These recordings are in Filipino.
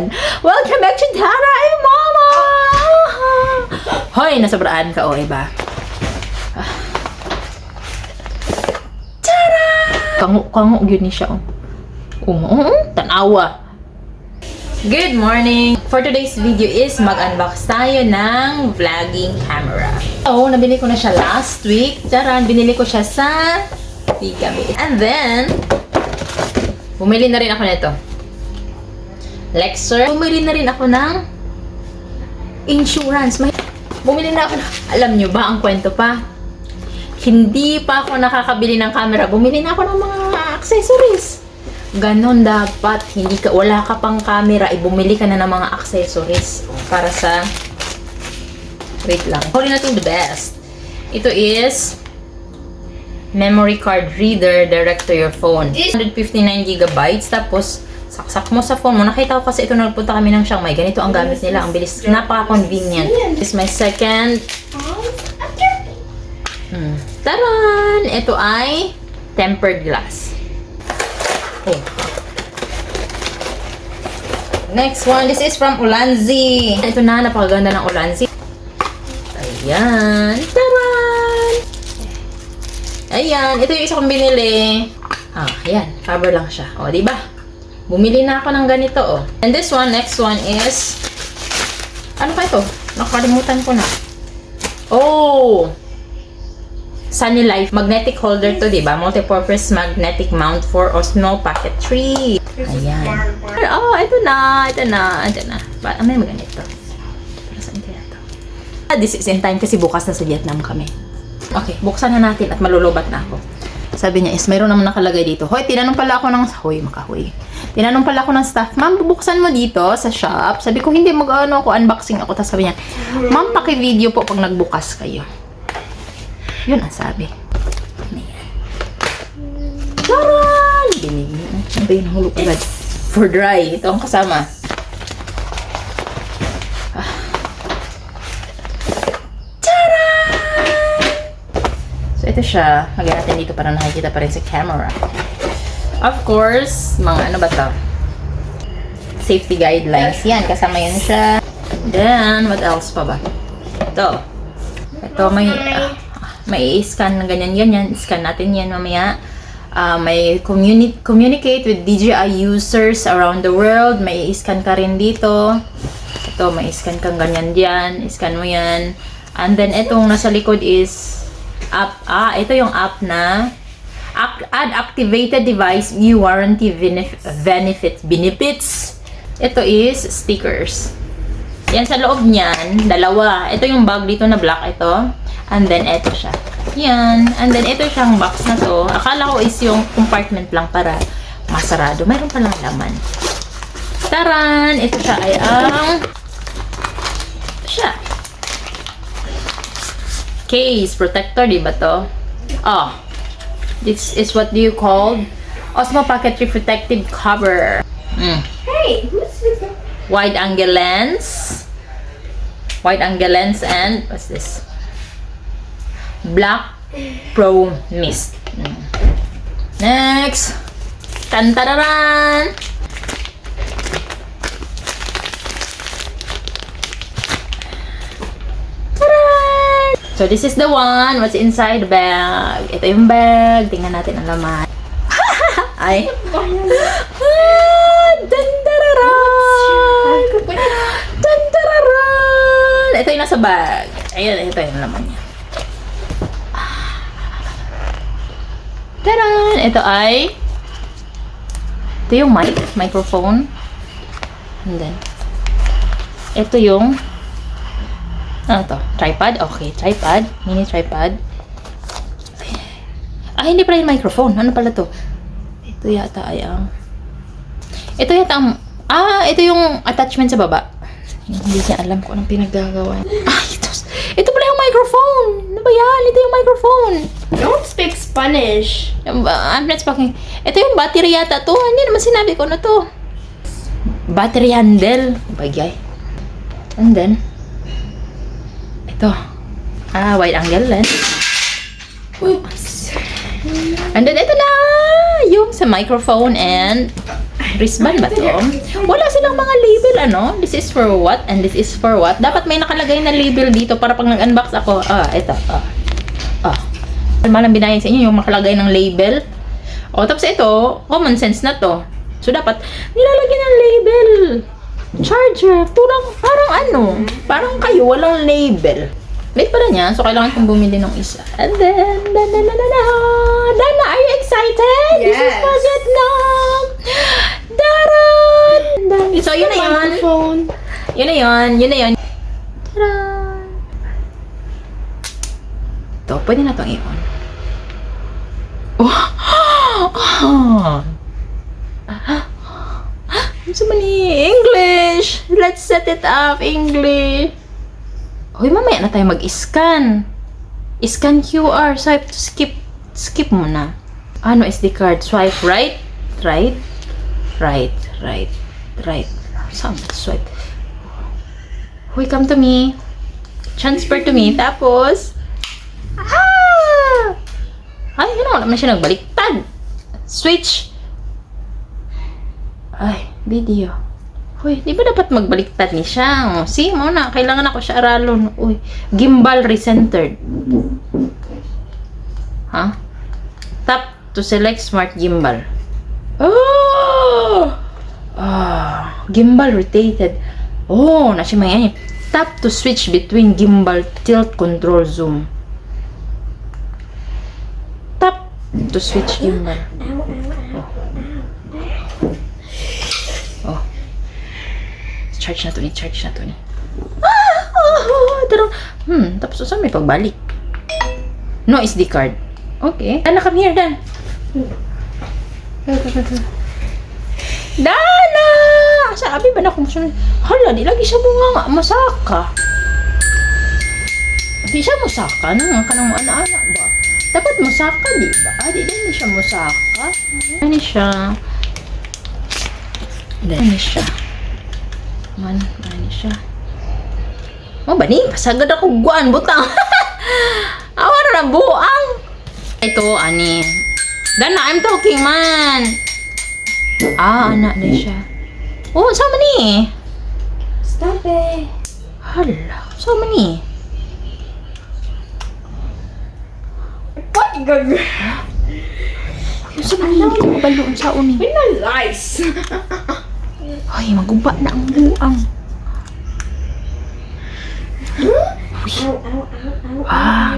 Welcome back to Tara and Mama! Hoy, nasobraan ka o iba? Tara! Kango yun ni siya. Tanawa. Good morning! For today's video is mag-unbox tayo ng vlogging camera. So, nabili ko na siya last week. Tara, binili ko siya sa Gigabyte. And then, bumili na rin ako nito. Lexer. Bumili na rin ako ng insurance. Bumili na ako ng, alam nyo ba ang kwento pa? Hindi pa ako nakakabili ng camera. Bumili na ako ng mga accessories. Ganon dapat. Wala ka pang camera, bumili ka na ng mga accessories para sa, wait lang. Huli natin the best. Ito is memory card reader direct to your phone. 159 gigabytes. Tapos, saksak mo sa phone mo. Nakita ko kasi ito, nagpunta kami ng Chiang Mai. Ganito ang gamit nila. Ang bilis. Napaka-convenient. This is my second. Taran! Ito ay tempered glass. Okay. Next one. This is from Ulanzi. Ito na. Napakaganda ng Ulanzi. Ayan. Taran! Ayan. Ito yung isa kong binili. Ayan. Cover lang siya. O, diba? Bumili na ako ng ganito, oh. And this one, next one is, ano pa ito? Nakalimutan ko na. Oh! Sunny Life. Magnetic holder to, diba? Multi-purpose magnetic mount for Osmo Pocket 3. Ayan. Oh, ito na. Ito na. May maganito. Saan kaya ito? This is in time kasi bukas na sa Vietnam kami. Okay, buksan na natin at malulubat na ako. Sabi niya is, mayroon naman nakalagay dito. Hoy, tinanong pala ako ng, tinanong pala ako ng staff, ma'am, bubuksan mo dito sa shop. Sabi ko, hindi, unboxing ako. Tapos sabi niya, ma'am, paki-video po pag nagbukas kayo. Yun ang sabi. Ayan. Taran! Binigyan. Ano ba yun? Hulog agad. For dry. Ito ang kasama. So, ito siya. Lagyan natin dito para nakikita pa rin sa camera. Of course, mga ano ba to? Safety guidelines. Yan, kasama yun siya. Then, what else pa ba? Ito. Ito, may i-scan na ganyan-ganyan. Scan natin yan mamaya. May communicate with DJI users around the world. May i-scan ka rin dito. Ito, may i-scan kang ganyan dyan. I-scan mo yan. And then, itong nasa likod is app. Ito yung app na add activated device view warranty benefits. Ito is stickers. Yan sa loob niyan, dalawa. Ito yung bag dito na black ito. And then ito siya. Yan. And then ito siyang box na to. Akala ko is yung compartment lang para masarado. Mayroon pa lang laman. Taran! Ito siya ay ang case protector, di ba to? This is what do you call Osmo Pocket 3 protective cover. Hey, who's with the Wide angle lens, and what's this? Black Pro Mist. Next, tantararan. So, this is the one. What's inside the bag? Ito yung bag. Tingnan natin ang laman. Ay. Tantararan! Tantararan! Ito yung nasa bag. Ayan, ito yung laman niya. Taran! Ito ay ito yung microphone. And then, ito yung ano to? Tripod? Okay, tripod. Mini tripod. Hindi pala yung microphone. Ano pala to? Ito yata ay ang... Ito yata ang... ito yung attachment sa baba. Hindi niya alam kung anong pinaggagawa. Ito pala yung microphone! Ano ba yan? Ito yung microphone. Don't speak Spanish. I'm not speaking. Ito yung battery yata to. Hindi naman sinabi ko na to. Battery handle. Bagay. And then, ito. Wide angle lens. Oops. And then, ito na! Yung sa microphone and Wristband ba to? Wala silang mga label, ano? This is for what and this is for what. Dapat may nakalagay na label dito para pag nag-unbox ako. Ito. Malang binayan sa inyo yung makalagay ng label. Tapos ito, common sense na to. So, dapat nilalagyan ng label. Charger. Parang kayo, walang label. Late pala niya, so kailangan kong bumili ng isa. And then, Dana, are you excited? This is Yes. for Vietnam! Daran! So, yun na yun. Microphone. Yun na yun. Taran! Ito, pwede na itong i-on. Gusto mo ni English? Let's set it up, English. Hoy, mamaya na tayo mag-scan. Scan QR. Swipe to skip. Skip muna. Ano SD card? Swipe right. Right. Saan ba swipe? Hoy, come to me. Transfer to me. Tapos, ay, wala na siya nagbaliktad. Switch. Ay, video. Uy, di ba dapat magbaliktad ni siya? See, muna, kailangan ako siya aralon. Uy, gimbal recentered. Tap to select smart gimbal. Gimbal rotated. Na siya mga tap to switch between gimbal, tilt, control, zoom. Tap to switch gimbal. Charge na to ni. Tapos saan may pagbalik? No SD card. Okay. Dana, come here, Dan. Dana! Sabi ba na kung saan? Hala, di lagi siya nga masaka. Di siya masaka na ka ng anak-anak ba? Dapat masaka, di ba? Di din siya masaka. Ano siya? Ano siya? Ano siya? Ba ni? Pasagad ako guan, butang. Awan na buang. Ito, ani. Dana, I'm talking, man. Anak na siya. Sama ni. Stop it. Hala, sama ni. What? Sama ni, hindi ko baloon sa uni. We're not lice. Ay, maguba na ang buang.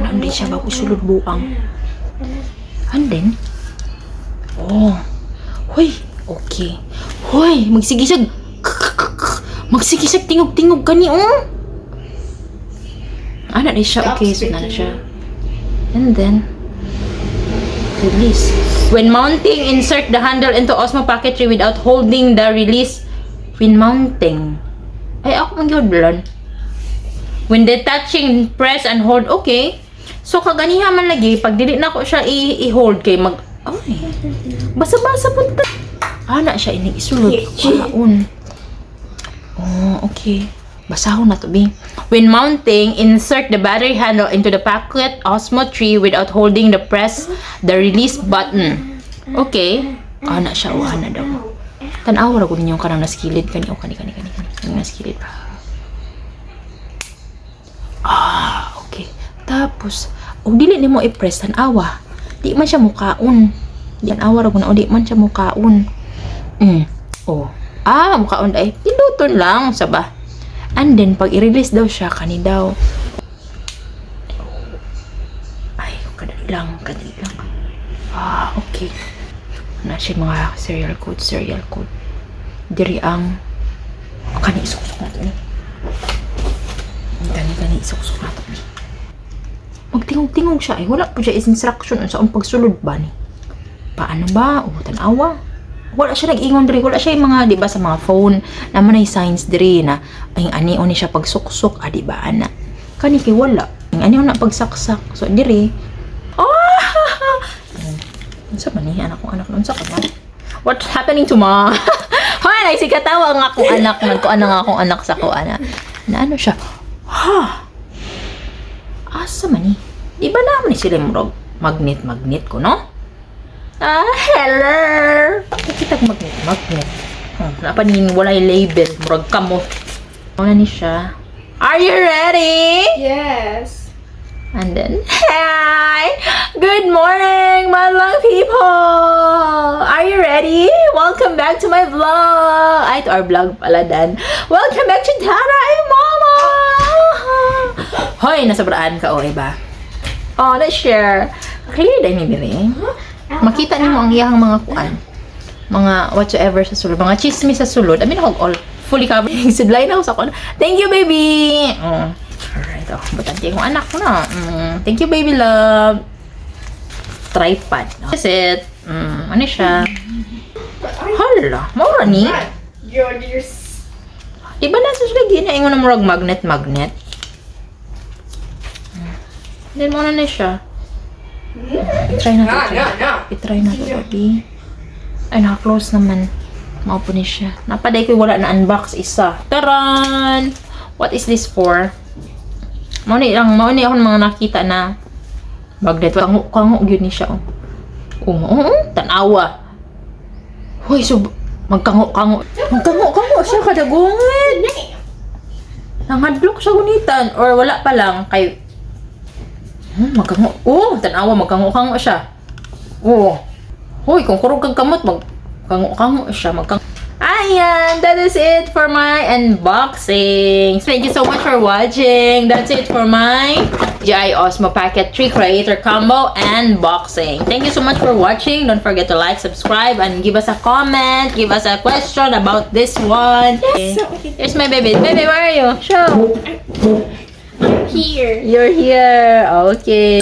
Nandun siya bago sulod buang. And then, hoy, okay. Hoy, magsigisag. Magsigisag, tingog-tingog ka ni, Ano na siya, okay, so na siya. And then, release. When mounting, insert the handle into Osmo packetry without holding the release. When mounting. Ay, ako mag-hold. When detaching, press and hold. Okay. So, kaganiha man lagi, pag dili na ko siya i-hold kay basa-basa punta. Na siya ini isulod. Kaon. Okay. Basahon na to, B. When mounting, insert the battery handle into the packet Osmo 3 without holding the release button. Okay. Na siya. Na daw. Tanaw ra ko ninyo kanang naskilid kani. Kani. Naskilid pa. Okay. Tapos, dili nimo i-press tanawa. Di man siya mukaon. Tanawa ra ko na di man siya mukaon. Mukaon ay pinduton lang saba. And then pag i-release daw siya kani daw. Ay, kadali lang. Okay. Na siya mga serial code. Diri ang kani isuk-suk na to ni. Kani isuk-suk na to ni. Magtingog-tingog siya. Wala po siya instruction sa pagsulod ba ni. Paano ba? Tanawa. Wala siya nag-ingon diri. Wala siya yung mga, di ba, sa mga phone naman ay signs diri na ay ani ni siya pagsuksok. Di ba, ana? Kani kay wala. Ani na pagsaksak. So, diri. Sa ba ni? Anak kong anak nun sa kanya. What's happening to ma? Hoy, nagsikatawa ang akong anak. Nagkuan ang akong anak sa kuana. Na ano siya? Asa man ni? Di ba naman ni sila murag magnet ko, no? Hello! Nakita magnet. Napanin, walay label. Murag kamo. Una ni siya. Are you ready? Yes. And then, hi! Good morning, my long people! Are you ready? Welcome back to my vlog! Ay, to our vlog pala dan. Welcome back to Tara and Mama! Hoy, nasobraan ka, o, iba? Oh, let's share. Clear din ni Billy. Makita niyo ang iyang mga kuan. Mga whatsoever sa sulod. Mga chismis sa sulod. I mean, all fully covered. Sidlay na ako sa kuan. Thank you, baby! Alright, oh. Butante yung anak ko na. Thank you, baby love. Tripod. That's it. Ano siya? Hala, maura ni. You're Diba na sa lagi na ingon na murag magnet. Then mo na siya. I-try na to. I-try na to, baby. Ay, naka-close naman. Maupo ni siya. Napaday ko wala na unbox isa. Taran! What is this for? Mauni ako mga nakita na magnet. Kango yun ni siya. Tanawa. Hoy, so, magkango siya kadagungan. Nanghadlok siya gunitan. Or wala pa lang. Kay, magkango. Tanawa, magkango siya. Hoy, kung kurog kang kamot, magkango siya. Ayan, that is it for my unboxing. Thank you so much for watching. That's it for my GI Osmo Packet 3 Creator Combo unboxing. Thank you so much for watching. Don't forget to like, subscribe, and give us a comment. Give us a question about this one. Here's my baby. Baby, where are you? Show. here. You're here. Okay.